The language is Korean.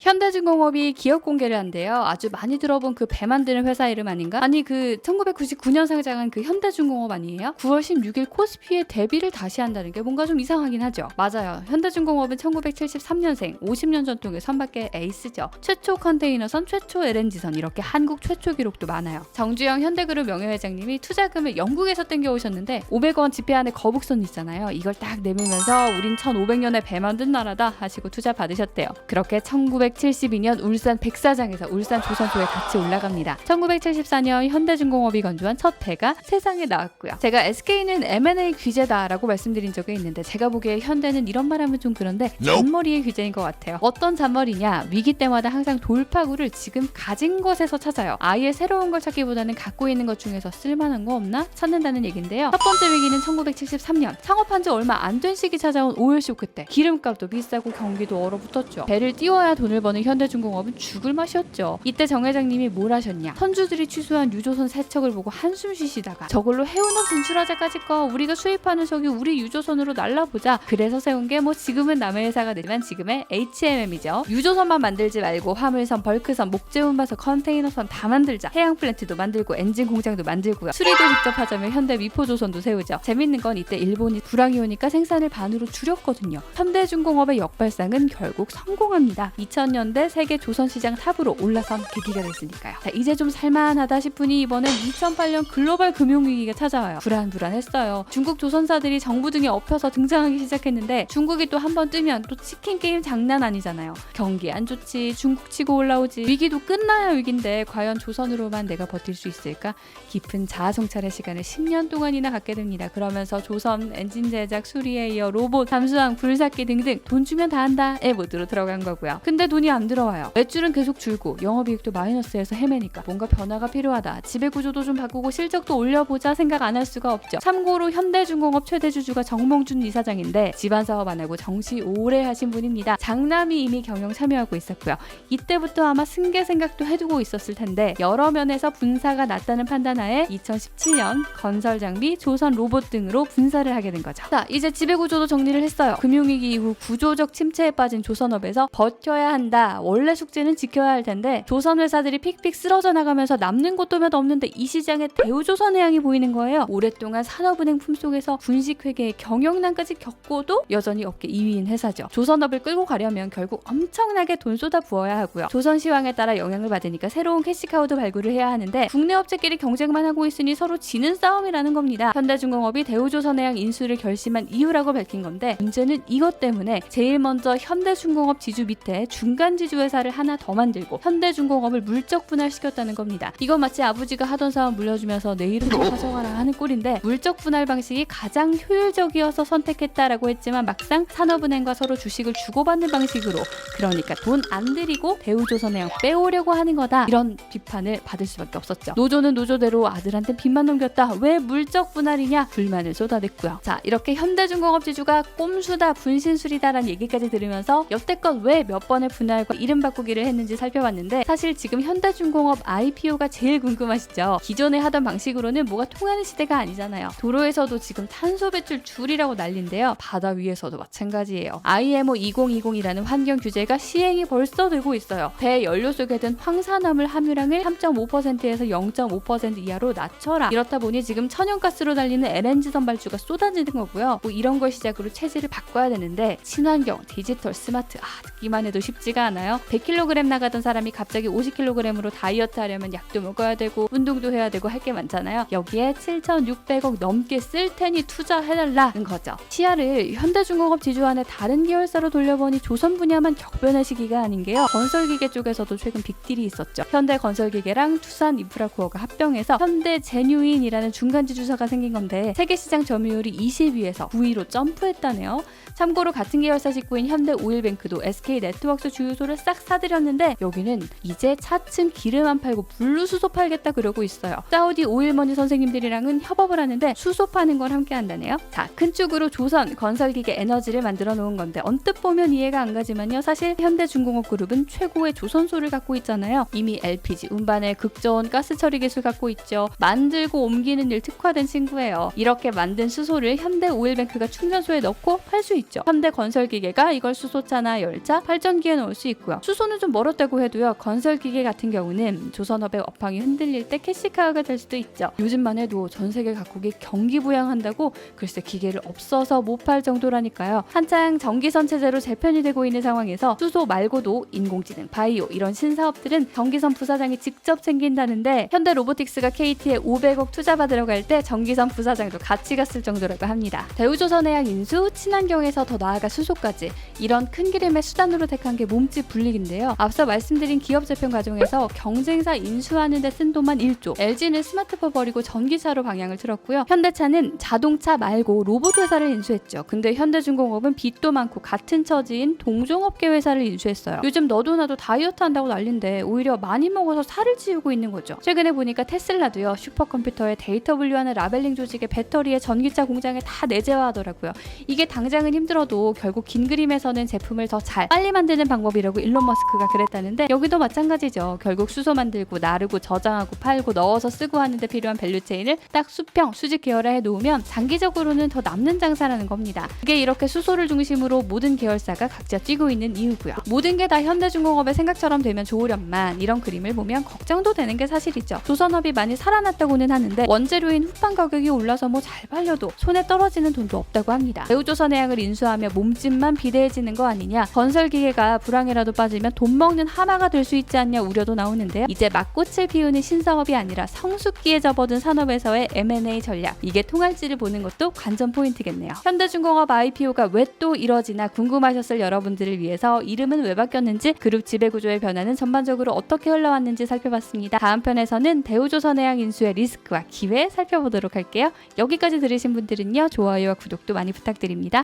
현대중공업이 기업 공개를 한대요. 아주 많이 들어본 그 배 만드는 회사 이름 아닌가? 아니 그 1999년 상장한 그 현대중공업 아니에요? 9월 16일 코스피에 데뷔를 다시 한다는 게 뭔가 좀 이상하긴 하죠. 맞아요. 현대중공업은 1973년생 50년 전통의 선박계 에이스죠. 최초 컨테이너선, 최초 LNG선 이렇게 한국 최초 기록도 많아요. 정주영 현대그룹 명예회장님이 투자금을 영국에서 땡겨오셨는데 500원 지폐 안에 거북선 있잖아요. 이걸 딱 내밀면서 우린 1500년에 배 만든 나라다 하시고 투자 받으셨대요. 그렇게 1972년 울산 백사장에서 울산 조선소에 같이 올라갑니다. 1974년 현대중공업이 건조한 첫 배가 세상에 나왔고요. 제가 SK는 M&A 규제다라고 말씀드린 적이 있는데 제가 보기에 현대는 이런 말하면 좀 그런데 잔머리의 규제인 것 같아요. 어떤 잔머리냐? 위기 때마다 항상 돌파구를 지금 가진 것에서 찾아요. 아예 새로운 걸 찾기보다는 갖고 있는 것 중에서 쓸만한 거 없나? 찾는다는 얘긴데요. 첫 번째 위기는 1973년 창업한 지 얼마 안 된 시기 찾아온 오일 쇼크 때 기름값도 비싸고 경기도 얼어붙었죠. 배를 띄워야 돈을 버는 현대중공업은 죽을 맛이었죠. 이때 정 회장님이 뭘 하셨냐? 선주들이 취소한 유조선 세척을 보고 한숨 쉬시다가 저걸로 해운업 진출하자까지 거 우리가 수입하는 석유 우리 유조선으로 날라보자. 그래서 세운 게 뭐 지금은 남의 회사가 되지만 지금의 HMM이죠. 유조선만 만들지 말고 화물선, 벌크선, 목재운반선, 컨테이너선 다 만들자. 해양 플랜트도 만들고 엔진 공장도 만들고요. 수리도 직접 하자면 현대 미포조선도 세우죠. 재밌는 건 이때 일본이 불황이 오니까 생산을 반으로 줄였거든요. 현대중공업의 역발상은 결국 성공합니다. 2000년대 세계 조선시장 탑으로 올라선 계기가 됐으니까요. 자, 이제 좀 살만하다 싶으니 이번엔 2008년 글로벌 금융위기가 찾아와요. 불안했어요. 중국 조선사들이 정부 등에 엎혀서 등장하기 시작했는데 중국이 또 한 번 뜨면 또 치킨 게임 장난 아니잖아요. 경기 안 좋지, 중국 치고 올라오지. 위기도 끝나야 위기인데 과연 조선으로만 내가 버틸 수 있을까? 깊은 자아성찰의 시간을 10년 동안이나 갖게 됩니다. 그러면서 조선, 엔진 제작, 수리에 이어 로봇, 잠수함, 굴삭기 등등 돈 주면 다 한다의 모드로 들어간 거고요. 근데 돈이 안 들어와요. 매출은 계속 줄고 영업이익도 마이너스에서 헤매니까 뭔가 변화가 필요하다. 지배구조도 좀 바꾸고 실적도 올려보자 생각 안 할 수가 없죠. 참고로 현대중공업 최대 주주가 정몽준 이사장인데 집안사업 안 하고 정시 오래 하신 분입니다. 장남이 이미 경영 참여하고 있었고요. 이때부터 아마 승계 생각도 해두고 있었을 텐데 여러 면에서 분사가 났다는 판단하에 2017년 건설장비, 조선 로봇 등으로 분사를 하게 된 거죠. 자, 이제 지배구조도 정리를 했어요. 금융위기 이후 구조적 침체에 빠진 조선업에서 버텨야 한다. 원래 숙제는 지켜야 할 텐데 조선 회사들이 픽픽 쓰러져 나가면서 남는 곳도 몇 없는데 이 시장에 대우조선의 양이 보이는 거예요. 오랫동안 산업은행 품속에서 분식회계의 경영난까지 겪고도 여전히 업계 2위인 회사죠. 조선업을 끌고 가려면 결국 엄청나게 돈 쏟아 부어야 하고요. 조선 시황에 따라 영향을 받으니까 새로운 캐시카우도 발굴을 해야 하는데 국내 업체끼리 경쟁만 하고 있으니 서로 지는 싸움이라는 겁니다. 현대중공업이 대우조선의 양 인수를 결심한 이유라고 밝힌 건데 문제는 이것 때문에 제일 먼저 현대중공업 지주 밑에 중간 지주 회사를 하나 더 만들고 현대중공업을 물적 분할시켰다는 겁니다. 이건 마치 아버지가 하던 사업 물려주면서 내 이름 좀 가져가라 하는 꼴인데 물적 분할 방식이 가장 효율적이어서 선택했다라고 했지만 막상 산업은행과 서로 주식을 주고받는 방식으로 그러니까 돈 안 들이고 대우조선의 양 빼오려고 하는 거다. 이런 비판을 받을 수밖에 없었죠. 노조는 노조대로 아들한테 빚만 넘겼다. 왜 물적 분할이냐? 불만을 쏟아냈고요. 자, 이렇게 현대중공업 지주가 꼼수다, 분신술이다라는 얘기까지 들으면서 여태껏 왜 몇 번의 분할과 이름 바꾸기를 했는지 살펴봤는데 사실 지금 현대중공업 IPO가 제일 궁금하시죠? 기존에 하던 방식으로는 뭐가 통하는 시대가 아니잖아요. 도로에서도 지금 탄소 배출 줄이라고 난리인데요. 바다 위에서도 마찬가지예요. IMO 2020이라는 환경 규제가 시행이 벌써 되고 있어요. 배 연료 속에 든 황산화물 함유량을 3.5%에서 0.5% 이하로 낮춰라. 이렇다 보니 지금 천연가스로 달리는 LNG선 발주가 쏟아지는 거고요. 뭐 이런 걸 시작으로 체질을 바꿔야 되는데 친환경, 디지털, 스마트 듣기만 해도 쉽지가 않아요. 100kg 나가던 사람이 갑자기 50kg으로 다이어트 하려면 약도 먹어야 되고 운동도 해야 되고 할 게 많잖아요. 여기에 7,600억 넘게 쓸 테니 투자해달라는 거죠. 시야를 현대중공업 지주 안에 다른 계열사로 돌려보니 조선 분야만 격변의 시기가 아닌 게요. 건설기계 쪽에서도 최근 빅딜이 있었죠. 현대건설기계랑 투산인프라코어가 합병해서 현대제뉴인이라는 중간지주사가 생긴 건데 세계시장 점유율이 20위에서 9위로 점프했다네요. 참고로 같은 계열사 직구인 현대오일뱅크도 SK네트워크스 주유소를 싹 사들였는데 여기는 이제 차츰 기름 안 팔고 분류수소 팔겠다 그러고 있어요. 사우디 오일머니 선생님들이랑은 협업을 하는데 수소 파는 걸 함께 한다네요. 자, 큰 축으로 조선, 건설기계, 에너지를 만들어 놓은 건데 언뜻 보면 이해가 안 가지만요. 사실 현대중공업 그룹은 최고의 조선소를 갖고 있잖아요. 이미 LPG, 운반에 극저온 가스 처리 기술 갖고 있죠. 만들고 옮기는 일 특화된 친구예요. 이렇게 만든 수소를 현대오일뱅크가 충전소에 넣고 팔 수 있죠. 현대건설기계가 이걸 수소차나 열차, 발전기에 넣을 나올 수 있고요. 수소는 좀 멀었다고 해도요. 건설기계 같은 경우는 조선업의 업황이 흔들릴 때 캐시카우가 될 수도 있죠. 요즘만 해도 전 세계 각국이 경기 부양한다고 글쎄 기계를 없어서 못 팔 정도라니까요. 한창 전기선 체제로 재편이 되고 있는 상황에서 수소 말고도 인공지능, 바이오 이런 신사업들은 전기선 부사장이 직접 챙긴다는데 현대 로보틱스가 KT에 500억 투자 받으러 갈 때 전기선 부사장도 같이 갔을 정도라고 합니다. 대우조선해양 인수, 친환경에서 더 나아가 수소까지 이런 큰 그림의 수단으로 택한 게 몸집 분리기인데요. 앞서 말씀드린 기업 재편 과정에서 경쟁사 인수하는 데 쓴 돈만 1조, LG는 스마트폰 버리고 전기차로 방향을 틀었고요. 현대차는 자동차 말고 로봇 회사를 인수했죠. 근데 현대중공업은 빚도 많고 같은 처지인 동종업계 회사를 인수했어요. 요즘 너도 나도 다이어트 한다고 난린데 오히려 많이 먹어서 살을 찌우고 있는 거죠. 최근에 보니까 테슬라도요. 슈퍼컴퓨터에 데이터 분류하는 라벨링 조직의 배터리에 전기차 공장에 다 내재화하더라고요. 이게 당장은 힘들어도 결국 긴 그림에서는 제품을 더 잘 빨리 만드는 방법이라고 일론 머스크가 그랬다는데 여기도 마찬가지죠. 결국 수소 만들고 나르고 저장하고 팔고 넣어서 쓰고 하는데 필요한 밸류체인을 딱 수평, 수직 계열화해 놓으면 장기적으로는 더 남는 장사라는 겁니다. 그게 이렇게 수소를 중심으로 모든 계열사가 각자 뛰고 있는 이유고요. 모든 게 다 현대중공업의 생각처럼 되면 좋으련만 이런 그림을 보면 걱정도 되는 게 사실이죠. 조선업이 많이 살아났다고는 하는데 원재료인 후판 가격이 올라서 뭐 잘 팔려도 손에 떨어지는 돈도 없다고 합니다. 대우조선해양을 인수하며 몸집만 비대해지는 거 아니냐, 건설기계가 불황이라도 빠지면 돈 먹는 하마가 될 수 있지 않냐 우려도 나오는데요. 이제 막꽃을 피우는 신사업이 아니라 성숙기에 접어든 산업에서의 M&A 전략, 이게 통할지를 보는 것도 관전 포인트겠네요. 현대중공업 IPO가 왜 또 이러지나 궁금하셨을 여러분들을 위해서 이름은 왜 바뀌었는지, 그룹 지배구조의 변화는 전반적으로 어떻게 흘러왔는지 살펴봤습니다. 다음 편에서는 대우조선해양 인수의 리스크와 기회 살펴보도록 할게요. 여기까지 들으신 분들은요, 좋아요와 구독도 많이 부탁드립니다.